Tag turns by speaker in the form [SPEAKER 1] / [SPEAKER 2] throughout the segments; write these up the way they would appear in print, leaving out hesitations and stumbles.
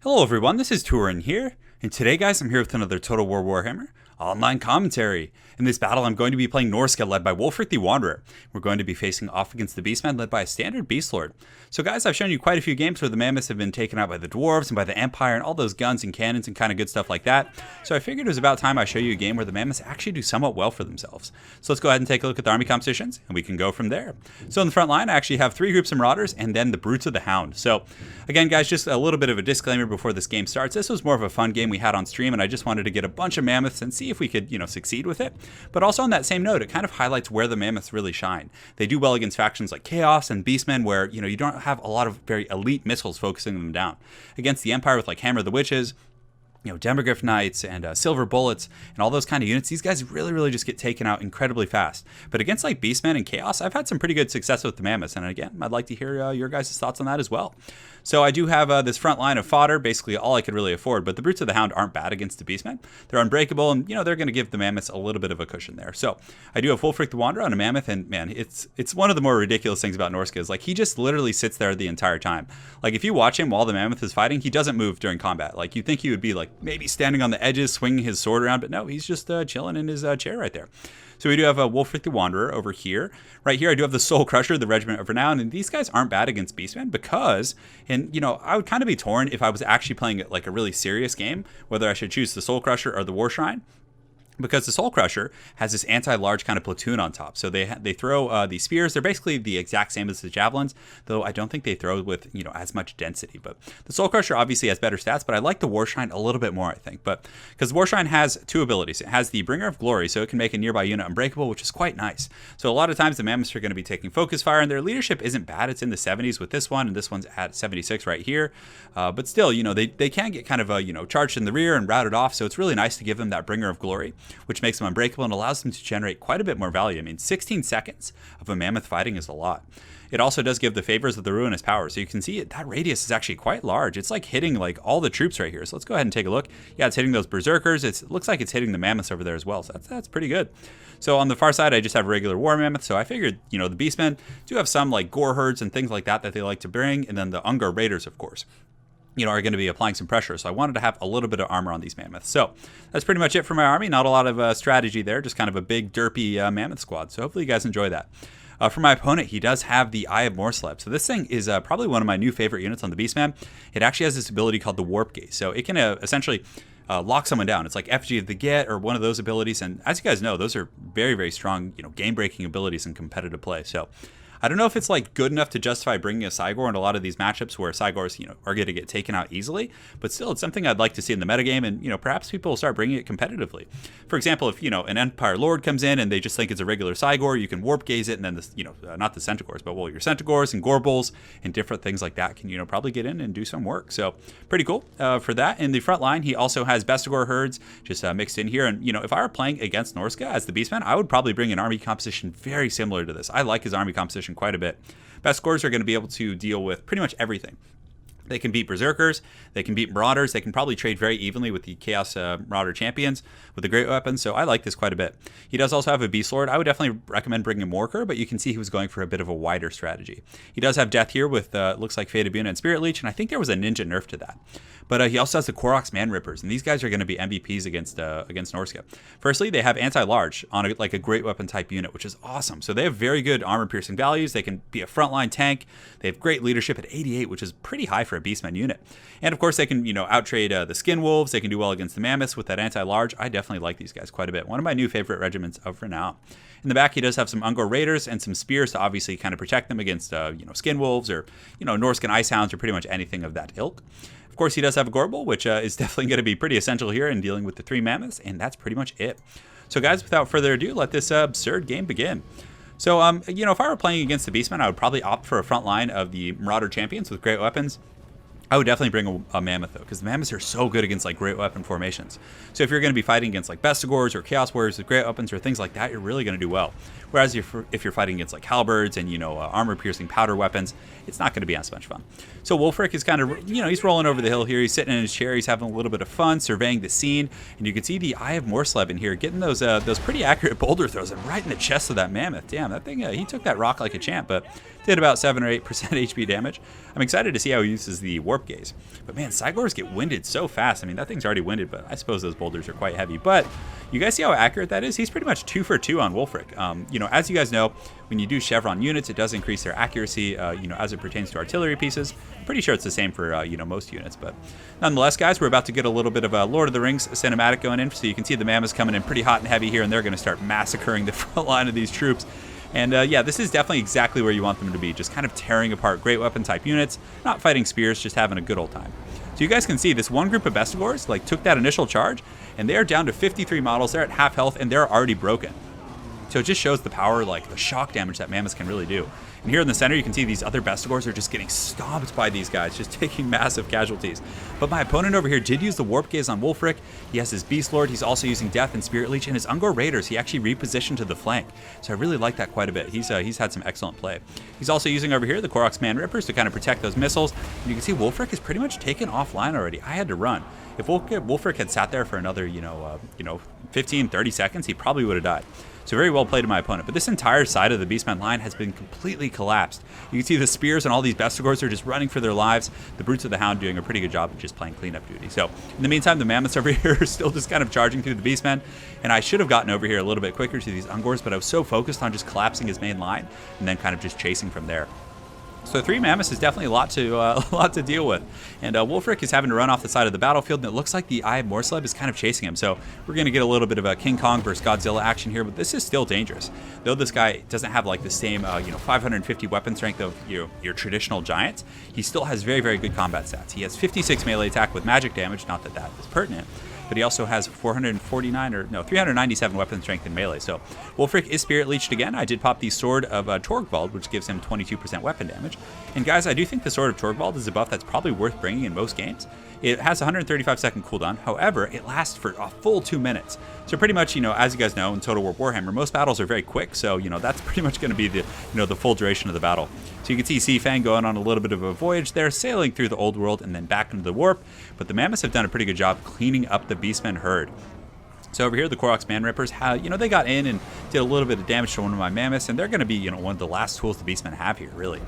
[SPEAKER 1] Hello everyone, this is Turin here, and today guys I'm here with another Total War Warhammer online commentary. In this battle I'm going to be playing Norska led by Wulfric the Wanderer. We're going to be facing off against the Beastmen led by a standard Beast Lord. So guys, I've shown you quite a few games where the Mammoths have been taken out by the Dwarves and by the Empire and all those guns and cannons and kind of good stuff like that. So I figured it was about time I show you a game where the Mammoths actually do somewhat well for themselves. So let's go ahead and take a look at the army compositions and we can go from there. So in the front line I actually have 3 groups of Marauders and then the Brutes of the Hound. So again guys, just a little bit of a disclaimer before this game starts. This was more of a fun game we had on stream and I just wanted to get a bunch of Mammoths and see if we could, succeed with it. But also on that same note, it kind of highlights where the Mammoths really shine. They do well against factions like Chaos and Beastmen where, you don't have a lot of very elite missiles focusing them down. Against the Empire with like Hammer of the Witches, Demogryph Knights and Silver Bullets and all those kind of units, these guys really just get taken out incredibly fast. But against like Beastmen and Chaos, I've had some pretty good success with the Mammoths. And again, I'd like to hear your guys' thoughts on that as well. So I do have this front line of fodder, basically all I could really afford. But the Brutes of the Hound aren't bad against the Beastmen. They're unbreakable and, they're going to give the Mammoths a little bit of a cushion there. So I do have Wulfric the Wanderer on a Mammoth. And man, it's one of the more ridiculous things about Norska is like he just literally sits there the entire time. Like if you watch him while the Mammoth is fighting, he doesn't move during combat. Like you'd think he would be like maybe standing on the edges, swinging his sword around, but no, he's just chilling in his chair right there. So we do have a Wulfric the Wanderer over here. Right here, I do have the Soul Crusher, the Regiment of Renown, and these guys aren't bad against Beastmen because, and I would kind of be torn if I was actually playing like a really serious game, whether I should choose the Soul Crusher or the War Shrine. Because the Soul Crusher has this anti-large kind of platoon on top. So they throw these spears. They're basically the exact same as the Javelins, though I don't think they throw with, as much density. But the Soul Crusher obviously has better stats, but I like the War Shrine a little bit more, I think. But because the War Shrine has 2 abilities. It has the Bringer of Glory, so it can make a nearby unit unbreakable, which is quite nice. So a lot of times the Mammoths are going to be taking focus fire, and their leadership isn't bad. It's in the 70s with this one, and this one's at 76 right here. But still, they can get kind of, charged in the rear and routed off, so it's really nice to give them that Bringer of Glory, which makes them unbreakable and allows them to generate quite a bit more value. I mean, 16 seconds of a Mammoth fighting is a lot. It also does give the favors of the Ruinous Power. So you can see that radius is actually quite large. It's like hitting like all the troops right here. So let's go ahead and take a look. Yeah, it's hitting those Berserkers. It looks like it's hitting the Mammoths over there as well. So that's pretty good. So on the far side, I just have a regular War Mammoth. So I figured, the Beastmen do have some like Gore Herds and things like that they like to bring. And then the Ungar Raiders, of course, are going to be applying some pressure. So I wanted to have a little bit of armor on these Mammoths. So that's pretty much it for my army. Not a lot of strategy there, just kind of a big derpy Mammoth squad. So hopefully you guys enjoy that. For my opponent, he does have the Eye of Morsleb. So this thing is probably one of my new favorite units on the Beastman. It actually has this ability called the Warp Gaze. So it can essentially lock someone down. It's like FG of the Get or one of those abilities. And as you guys know, those are very strong, game-breaking abilities in competitive play. So I don't know if it's like good enough to justify bringing a Cygor in a lot of these matchups where Cygors, are going to get taken out easily, but still it's something I'd like to see in the metagame and, perhaps people will start bringing it competitively. For example, if, an Empire Lord comes in and they just think it's a regular Cygor, you can Warp Gaze it and then, not the Centaurs, but your Centaurs and Gorbals and different things like that can, probably get in and do some work. So pretty cool for that. In the front line, he also has Bestigor Herds just mixed in here. And, if I were playing against Norska as the Beastman, I would probably bring an army composition very similar to this. I like his army composition quite a bit. Bestigors are going to be able to deal with pretty much everything. They can beat Berserkers, they can beat Marauders, they can probably trade very evenly with the Chaos Marauder champions with the great weapons, so I like this quite a bit. He does also have a Beast Lord. I would definitely recommend bringing a Morker, but you can see he was going for a bit of a wider strategy. He does have Death here with, looks like Fate Abuna and Spirit Leech, and I think there was a Ninja nerf to that. But he also has the Koroks Man Rippers, and these guys are going to be MVPs against Norska. Firstly, they have Anti-Large on a great weapon type unit, which is awesome. So they have very good armor-piercing values. They can be a frontline tank. They have great leadership at 88, which is pretty high for a Beastman unit. And of course, they can outtrade the Skin Wolves. They can do well against the Mammoths with that Anti-Large. I definitely like these guys quite a bit. One of my new favorite regiments of renown. In the back, he does have some Ungor Raiders and some Spears to obviously kind of protect them against Skin Wolves or Norscan Icehounds or pretty much anything of that ilk. Of course, he does have a Gorbal, which is definitely going to be pretty essential here in dealing with the 3 Mammoths, and that's pretty much it. So guys, without further ado, let this absurd game begin. So, if I were playing against the Beastmen, I would probably opt for a front line of the Marauder champions with great weapons. I would definitely bring a Mammoth, though, because the Mammoths are so good against, great weapon formations. So if you're going to be fighting against, Bestigors or Chaos Warriors with great weapons or things like that, you're really going to do well. Whereas if you're fighting against, Halberds and, armor-piercing powder weapons, it's not going to be as much fun. So Wulfric is kind of, he's rolling over the hill here. He's sitting in his chair. He's having a little bit of fun, surveying the scene. And you can see the Eye of Morsleb in here, getting those pretty accurate boulder throws and right in the chest of that Mammoth. Damn, that thing, he took that rock like a champ, but did about 7 or 8% HP damage. I'm excited to see how he uses the Warp Warp Gaze. But man, Cygors get winded so fast. I mean, that thing's already winded, but I suppose those boulders are quite heavy. But you guys see how accurate that is? He's pretty much 2 for 2 on Wulfric. You know, as you guys know, when you do Chevron units, it does increase their accuracy, you know, as it pertains to artillery pieces. Pretty sure it's the same for, you know, most units. But nonetheless, guys, we're about to get a little bit of a Lord of the Rings cinematic going in. So you can see the Mammoths coming in pretty hot and heavy here, and they're going to start massacring the front line of these troops. And yeah, this is definitely exactly where you want them to be, just kind of tearing apart great weapon type units, not fighting spears, just having a good old time. So you guys can see this one group of Bestigors like took that initial charge, and they are down to 53 models. They're at half health, and they're already broken. So it just shows the power, like the shock damage that Mammoths can really do. And here in the center, you can see these other Bestigors are just getting stomped by these guys, just taking massive casualties. But my opponent over here did use the Warp Gaze on Wulfric. He has his Beast Lord. He's also using Death and Spirit Leech, and his Ungor Raiders, he actually repositioned to the flank. So I really like that quite a bit. He's had some excellent play. He's also using over here the Koroks Man Rippers to kind of protect those missiles. And you can see Wulfric is pretty much taken offline already. I had to run. If Wulfric had sat there for another, 15, 30 seconds, he probably would have died. So very well played to my opponent. But this entire side of the Beastmen line has been completely collapsed. You can see the spears and all these Bestigors are just running for their lives. The Brutes of the Hound doing a pretty good job of just playing cleanup duty. So in the meantime, the Mammoths over here are still just kind of charging through the Beastmen. And I should have gotten over here a little bit quicker to these Ungors, but I was so focused on just collapsing his main line and then kind of just chasing from there. So 3 Mammoths is definitely a lot to deal with. And Wulfric is having to run off the side of the battlefield, and it looks like the Eye of Morsleb is kind of chasing him. So we're going to get a little bit of a King Kong versus Godzilla action here, but this is still dangerous. Though this guy doesn't have like the same 550 weapon strength of your traditional giants, he still has very, very good combat stats. He has 56 melee attack with magic damage, not that that is pertinent. But he also has 397 weapon strength in melee. So Wulfric is Spirit Leeched again. I did pop the Sword of Torgvald, which gives him 22% weapon damage. And guys, I do think the Sword of Torgvald is a buff that's probably worth bringing in most games. It has a 135-second cooldown. However, it lasts for a full 2 minutes. So pretty much, as you guys know, in Total War Warhammer, most battles are very quick. So, that's pretty much going to be the, the full duration of the battle. So you can see Seafang going on a little bit of a voyage there, sailing through the old world and then back into the warp. But the Mammoths have done a pretty good job cleaning up the Beastmen herd. So over here, the Koroks Man Rippers, they got in and did a little bit of damage to one of my Mammoths, and they're going to be, one of the last tools the Beastmen have here, really.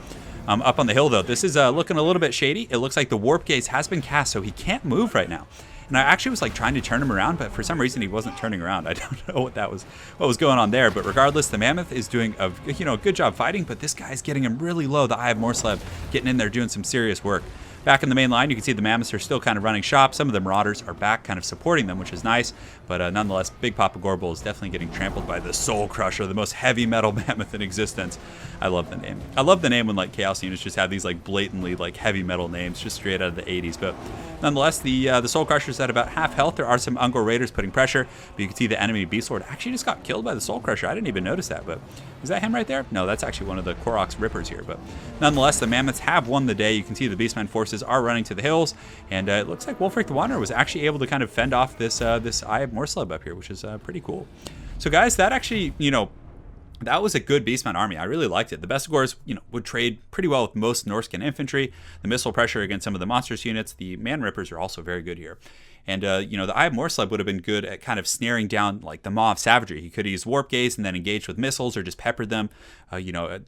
[SPEAKER 1] Up on the hill, though, this is looking a little bit shady. It looks like the Warp Gaze has been cast, so he can't move right now. And I actually was like trying to turn him around, but for some reason he wasn't turning around. I don't know what was going on there. But regardless, the Mammoth is doing a good job fighting, but this guy's getting him really low. The Eye of Morsleb getting in there doing some serious work. Back in the main line, you can see the Mammoths are still kind of running shop. Some of the Marauders are back kind of supporting them, which is nice. But nonetheless, Big Papa Gorbel is definitely getting trampled by the Soul Crusher, the most heavy metal mammoth in existence. I love the name. I love the name when like Chaos units just have these like blatantly like heavy metal names just straight out of the 80s. But nonetheless, the Soul Crusher is at about half health. There are some Ungor Raiders putting pressure, but you can see the enemy Beast Lord actually just got killed by the Soul Crusher. I didn't even notice that, but is that him right there? No, that's actually one of the Koroks Rippers here. But nonetheless, the Mammoths have won the day. You can see the Beastmen forces are running to the hills, and it looks like Wulfric the Wanderer was actually able to kind of fend off this Eye of Morsleb up here, which is pretty cool. So guys, that actually, that was a good Beastmen army. I really liked it. The Bestigors, would trade pretty well with most Norscan infantry. The missile pressure against some of the monstrous units. The Man Rippers are also very good here. And, the Eye of Morsleb would have been good at kind of snaring down, like, the Maw of Savagery. He could have used Warp Gaze and then engaged with missiles or just peppered them. A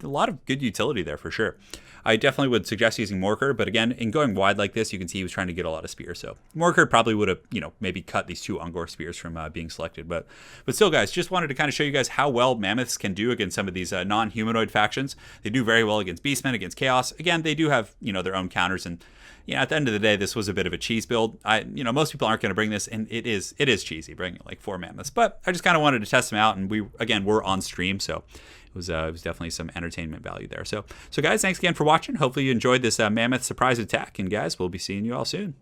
[SPEAKER 1] lot of good utility there for sure. I definitely would suggest using Morker, but again, in going wide like this, you can see he was trying to get a lot of spears. So Morker probably would have, maybe cut these 2 Ungor spears from being selected. But still, guys, just wanted to kind of show you guys how well Mammoths can do against some of these non-humanoid factions. They do very well against Beastmen, against Chaos. Again, they do have, their own counters, and at the end of the day, this was a bit of a cheese build. Most people aren't going to bring this, and it is cheesy bringing like 4 Mammoths. But I just kind of wanted to test them out, and we're on stream, so it was definitely some entertainment value there. So guys, thanks again for watching. Hopefully you enjoyed this Mammoth surprise attack, and guys, we'll be seeing you all soon.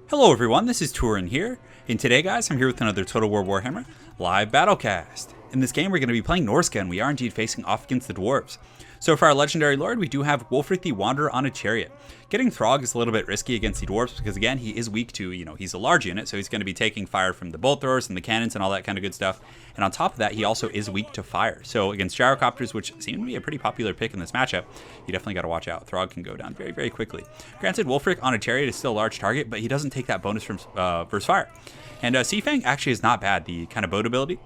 [SPEAKER 1] Hello everyone, this is Turin here, and today, guys, I'm here with another Total War Warhammer live Battlecast. In this game, we're going to be playing Norsca, and we are indeed facing off against the Dwarves. So for our Legendary Lord, we do have Wulfric the Wanderer on a chariot. Getting Throg is a little bit risky against the Dwarves because, again, he is weak to, he's a large unit, so he's going to be taking fire from the bolt throwers and the cannons and all that kind of good stuff. And on top of that, he also is weak to fire. So against Gyrocopters, which seem to be a pretty popular pick in this matchup, you definitely got to watch out. Throg can go down very, very quickly. Granted, Wulfric on a chariot is still a large target, but he doesn't take that bonus from versus fire. And Seafang actually is not bad. The kind of boat ability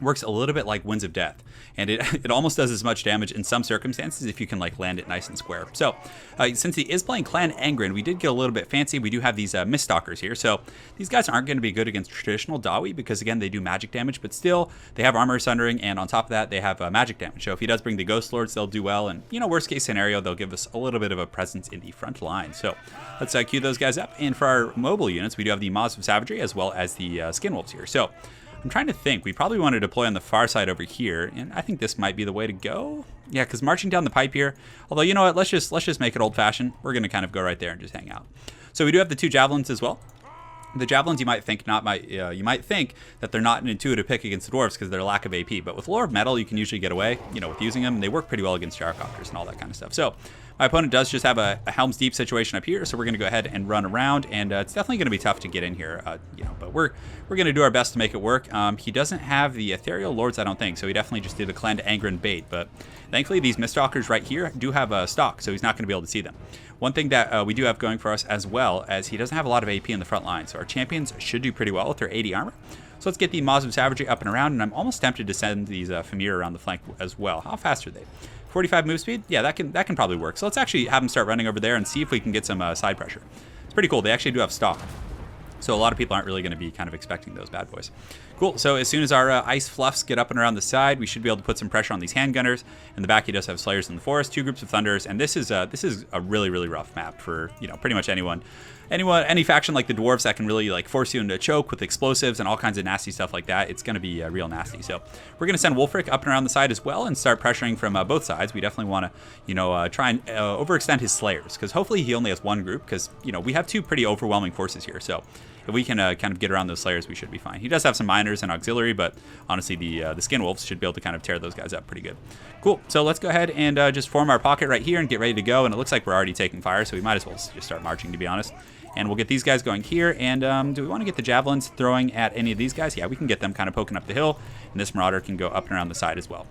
[SPEAKER 1] works a little bit like Winds of Death, and it almost does as much damage in some circumstances if you can like land it nice and square. So since he is playing Clan Angren, we did get a little bit fancy. We do have these Miststalkers here, so these guys aren't going to be good against traditional Dawi because again they do magic damage, but still they have armor sundering, and on top of that they have magic damage. So if he does bring the Ghost Lords, they'll do well, and worst case scenario they'll give us a little bit of a presence in the front line. So let's queue those guys up, and for our mobile units we do have the Maws of Savagery as well as the Skinwolves here. So I'm trying to think. We probably want to deploy on the far side over here, and I think this might be the way to go. Yeah, because marching down the pipe here. Although, you know what? Let's just make it old-fashioned. We're going to kind of go right there and just hang out. So we do have the 2 javelins as well. The javelins you might think you might think that they're not an intuitive pick against the dwarves because of their lack of AP, but with Lore of Metal you can usually get away, with using them, and they work pretty well against gyrocopters and all that kind of stuff. So my opponent does just have a Helm's Deep situation up here, so we're going to go ahead and run around, and it's definitely going to be tough to get in here, but we're going to do our best to make it work. He doesn't have the Ethereal Lords, I don't think, so he definitely just did a Clan Angren bait, but thankfully these Miststalkers right here do have a stock, so he's not going to be able to see them. One thing that we do have going for us as well as he doesn't have a lot of AP in the front line, so our champions should do pretty well with their 80 armor. So let's get the Maws of Savagery up and around, and I'm almost tempted to send these Famir around the flank as well. How fast are they? 45 move speed? Yeah, that can probably work. So let's actually have them start running over there and see if we can get some side pressure. It's pretty cool. They actually do have stock. So a lot of people aren't really going to be kind of expecting those bad boys. Cool. So as soon as our ice fluffs get up and around the side, we should be able to put some pressure on these handgunners. In the back, he does have Slayers in the Forest, 2 groups of Thunders, and this is a really, really rough map for pretty much any faction like the Dwarves that can really like force you into a choke with explosives and all kinds of nasty stuff like that. It's going to be real nasty. So we're going to send Wulfric up and around the side as well and start pressuring from both sides. We definitely want to try and overextend his Slayers, because hopefully he only has 1 group, because we have 2 pretty overwhelming forces here. So if we can kind of get around those Slayers, we should be fine. He does have some miners and auxiliary, but honestly the Skinwolves should be able to kind of tear those guys up pretty good. Cool. So let's go ahead and just form our pocket right here and get ready to go. And it looks like we're already taking fire, so we might as well just start marching, to be honest. And we'll get these guys going here. And do we want to get the javelins throwing at any of these guys? Yeah, we can get them kind of poking up the hill, and this Marauder can go up and around the side as well.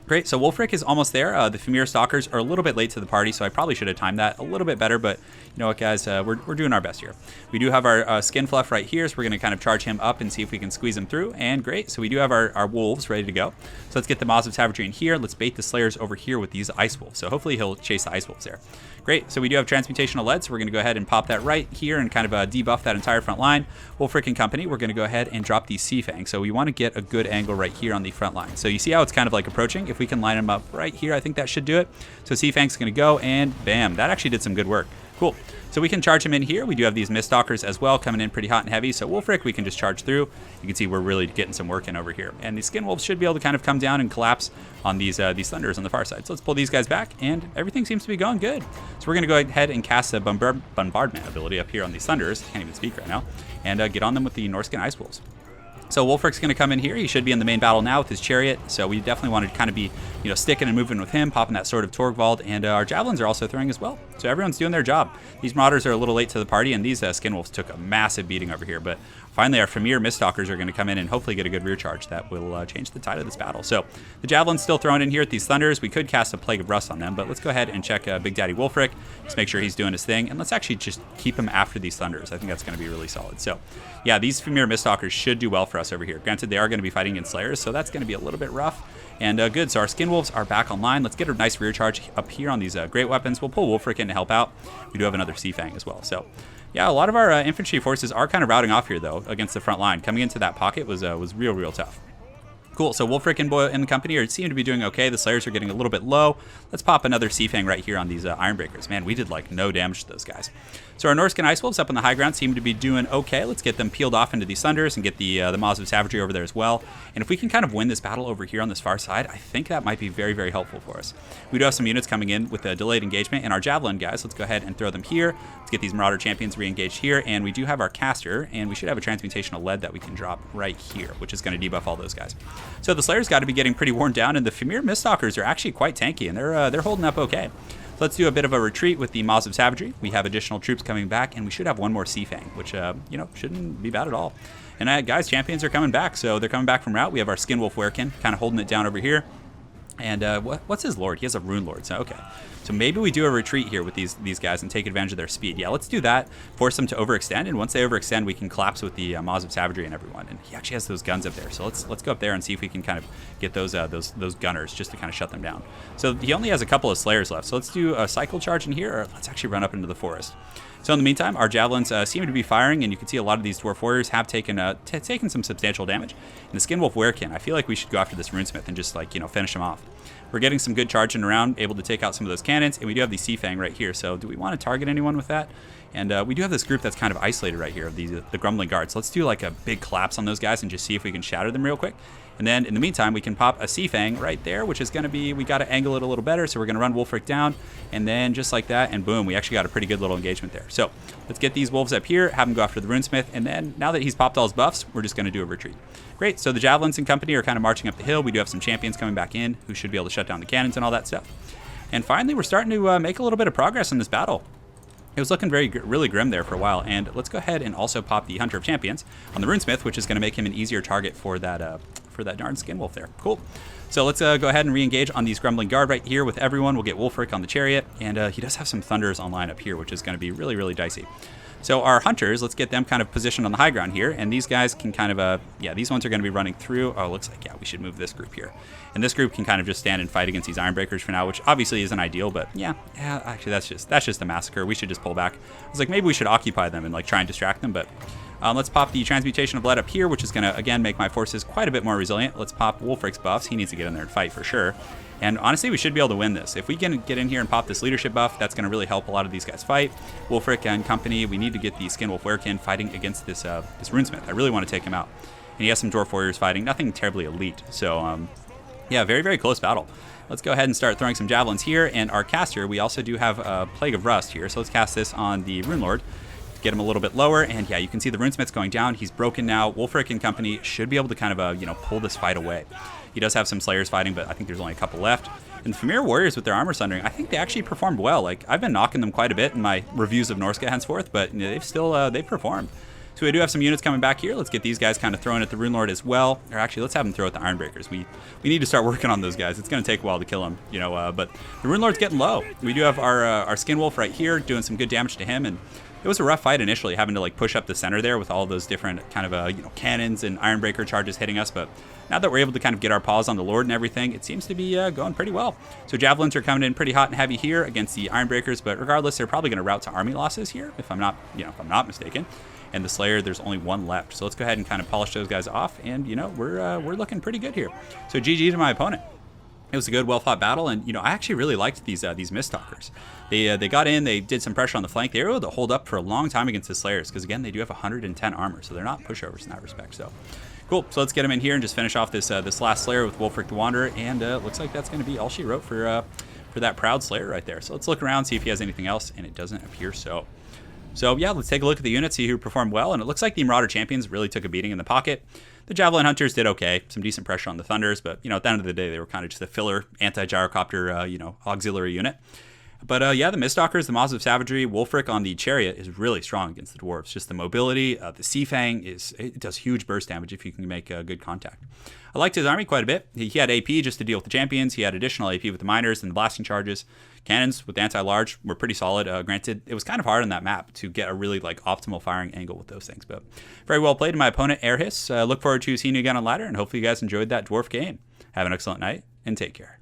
[SPEAKER 1] Great, so Wulfric is almost there. The Famir Stalkers are a little bit late to the party, so I probably should have timed that a little bit better, but you know what, guys, we're doing our best here. We do have our Skin Fluff right here, so we're going to kind of charge him up and see if we can squeeze him through, and great, so we do have our Wolves ready to go. So let's get the Maws of Savagery in here. Let's bait the Slayers over here with these Ice Wolves, so hopefully he'll chase the Ice Wolves there. Great, so we do have Transmutational Lead, so we're going to go ahead and pop that right here and kind of debuff that entire front line. Wulfric and company, we're going to go ahead and drop these Sea Fangs, so we want to get a good angle right here on the front line. So you see how it's kind of like approaching? If we can line them up right here, I think that should do it. So Sea Fang's going to go, and bam, that actually did some good work. Cool. So we can charge him in here. We do have these Miststalkers as well coming in pretty hot and heavy. So Wulfric, we can just charge through. You can see we're really getting some work in over here. And the Skinwolves should be able to kind of come down and collapse on these Thunders on the far side. So let's pull these guys back, and everything seems to be going good. So we're going to go ahead and cast a Bombardment ability up here on these Thunders. Can't even speak right now. And get on them with the Norskin Ice Wolves. So Wulfric's going to come in here. He should be in the main battle now with his Chariot. So we definitely want to kind of be, sticking and moving with him, popping that Sword of Torgvald. And our Javelins are also throwing as well. So everyone's doing their job. These Marauders are a little late to the party, and these Skinwolves took a massive beating over here. But finally, our Famir Miststalkers are going to come in and hopefully get a good rear charge that will change the tide of this battle. So the Javelin's still thrown in here at these Thunders. We could cast a Plague of Rust on them, but let's go ahead and check Big Daddy Wulfric. Just make sure he's doing his thing. And let's actually just keep him after these Thunders. I think that's going to be really solid. So yeah, these Famir Miststalkers should do well for us over here. Granted, they are going to be fighting against Slayers, so that's going to be a little bit rough. And good, so our Skinwolves are back online. Let's get a nice rear charge up here on these great weapons. We'll pull Wulfric in to help out. We do have another Sea Fang as well. So yeah, a lot of our infantry forces are kind of routing off here, though, against the front line. Coming into that pocket was real tough. Cool, so Wulfric and the company seem to be doing okay. The Slayers are getting a little bit low. Let's pop another Sea Fang right here on these Ironbreakers. Man, we did like no damage to those guys. So our Norskin Ice Wolves up on the high ground seem to be doing okay. Let's get them peeled off into these Thunders and get the Maws of Savagery over there as well. And if we can kind of win this battle over here on this far side, I think that might be very, very helpful for us. We do have some units coming in with a delayed engagement, and our Javelin guys, let's go ahead and throw them here. Let's get these Marauder Champions re-engaged here, and we do have our Caster, and we should have a Transmutational Lead that we can drop right here, which is going to debuff all those guys. So the Slayers got to be getting pretty worn down, and the Famir Miststalkers are actually quite tanky, and they're holding up okay. So let's do a bit of a retreat with the Maws of Savagery. We have additional troops coming back, and we should have one more Sea Fang, which shouldn't be bad at all. And guys, champions are coming back, so they're coming back from route. We have our Skinwolf Werekin kind of holding it down over here. And what's his lord? He has a Rune Lord, so okay. So maybe we do a retreat here with these guys and take advantage of their speed. Yeah, let's do that. Force them to overextend, and once they overextend, we can collapse with the Maws of Savagery and everyone. And he actually has those guns up there, so let's go up there and see if we can kind of get those gunners just to kind of shut them down. So he only has a couple of Slayers left, so let's do a cycle charge in here, or let's actually run up into the forest. So in the meantime, our javelins seem to be firing, and you can see a lot of these dwarf warriors have taken some substantial damage. And the Skinwolf Werekin, I feel like we should go after this runesmith and just like finish him off. We're getting some good charging around, able to take out some of those cannons, and we do have the Sea Fang right here. So do we want to target anyone with that? And we do have this group that's kind of isolated right here, of the Grumbling Guards. Let's do like a big collapse on those guys and just see if we can shatter them real quick. And then in the meantime, we can pop a Sea Fang right there, which is going to be, we got to angle it a little better. So we're going to run Wulfric down, and then just like that, and boom, we actually got a pretty good little engagement there. So let's get these wolves up here, have him go after the runesmith, and then now that he's popped all his buffs, we're just going to do a retreat. Great, so the javelins and company are kind of marching up the hill. We do have some champions coming back in who should be able to shut down the cannons and all that stuff. And finally, we're starting to make a little bit of progress in this battle. It was looking really grim there for a while, and let's go ahead and also pop the Hunter of Champions on the runesmith, which is going to make him an easier target for that darn Skinwolf there. Cool. So let's go ahead and re-engage on these Grumbling Guard right here with everyone. We'll get Wulfric on the chariot, and he does have some Thunders online up here, which is going to be really dicey. So our Hunters, let's get them kind of positioned on the high ground here, and these guys can kind of, these ones are going to be running through. Oh, looks like, we should move this group here. And this group can kind of just stand and fight against these Ironbreakers for now, which obviously isn't ideal, but actually that's just a massacre. We should just pull back. I was like, maybe we should occupy them and like try and distract them, but let's pop the Transmutation of Lead up here, which is going to, again, make my forces quite a bit more resilient. Let's pop Wulfric's buffs. He needs to get in there and fight for sure. And honestly, we should be able to win this. If we can get in here and pop this leadership buff, that's going to really help a lot of these guys fight. Wulfric and company, we need to get the Skinwolf Werekin fighting against this runesmith. I really want to take him out. And he has some dwarf warriors fighting, nothing terribly elite. So, very close battle. Let's go ahead and start throwing some javelins here. And our caster, we also do have a Plague of Rust here. So let's cast this on the Rune Lord. Get him a little bit lower, and you can see the runesmith's going down. He's broken now. Wulfric and company should be able to kind of pull this fight away. He does have some Slayers fighting, but I think there's only a couple left. And the Familiar Warriors with their armor sundering, I think they actually performed well. Like, I've been knocking them quite a bit in my reviews of Norsca henceforth, but they've performed. So we do have some units coming back here. Let's get these guys kind of thrown at the Rune Lord as well. Or actually, let's have them throw at the Ironbreakers. We need to start working on those guys. It's going to take a while to kill them, but the Rune Lord's getting low. We do have our Skinwolf right here doing some good damage to him, and it was a rough fight initially, having to like push up the center there with all those different kind of cannons and Ironbreaker charges hitting us. But now that we're able to kind of get our paws on the Lord and everything, it seems to be going pretty well. So javelins are coming in pretty hot and heavy here against the Ironbreakers, but regardless, they're probably going to route to army losses here, if I'm not mistaken. And the Slayer, there's only one left. So let's go ahead and kind of polish those guys off, and we're looking pretty good here. So GG to my opponent. It was a good, well-fought battle, and I actually really liked these Miststalkers. They got in, they did some pressure on the flank. They were able to hold up for a long time against the Slayers, because again, they do have 110 armor, so they're not pushovers in that respect. So cool. So let's get them in here and just finish off this last Slayer with Wulfric the Wanderer, and looks like that's going to be all she wrote for that proud Slayer right there. So let's look around, see if he has anything else, and it doesn't appear so. So let's take a look at the units, see who performed well, and it looks like the Marauder Champions really took a beating in the pocket. The Javelin Hunters did okay, some decent pressure on the Thunders, but at the end of the day, they were kind of just a filler anti-gyrocopter, auxiliary unit. But the Miststalkers, the Maws of Savagery, Wulfric on the Chariot is really strong against the Dwarves. Just the mobility, the Sea Fang, it does huge burst damage if you can make good contact. I liked his army quite a bit. He had AP just to deal with the champions. He had additional AP with the miners and the blasting charges. Cannons with the anti-large were pretty solid. Granted, it was kind of hard on that map to get a really optimal firing angle with those things. But very well played to my opponent, Airhiss. Look forward to seeing you again on ladder, and hopefully you guys enjoyed that dwarf game. Have an excellent night, and take care.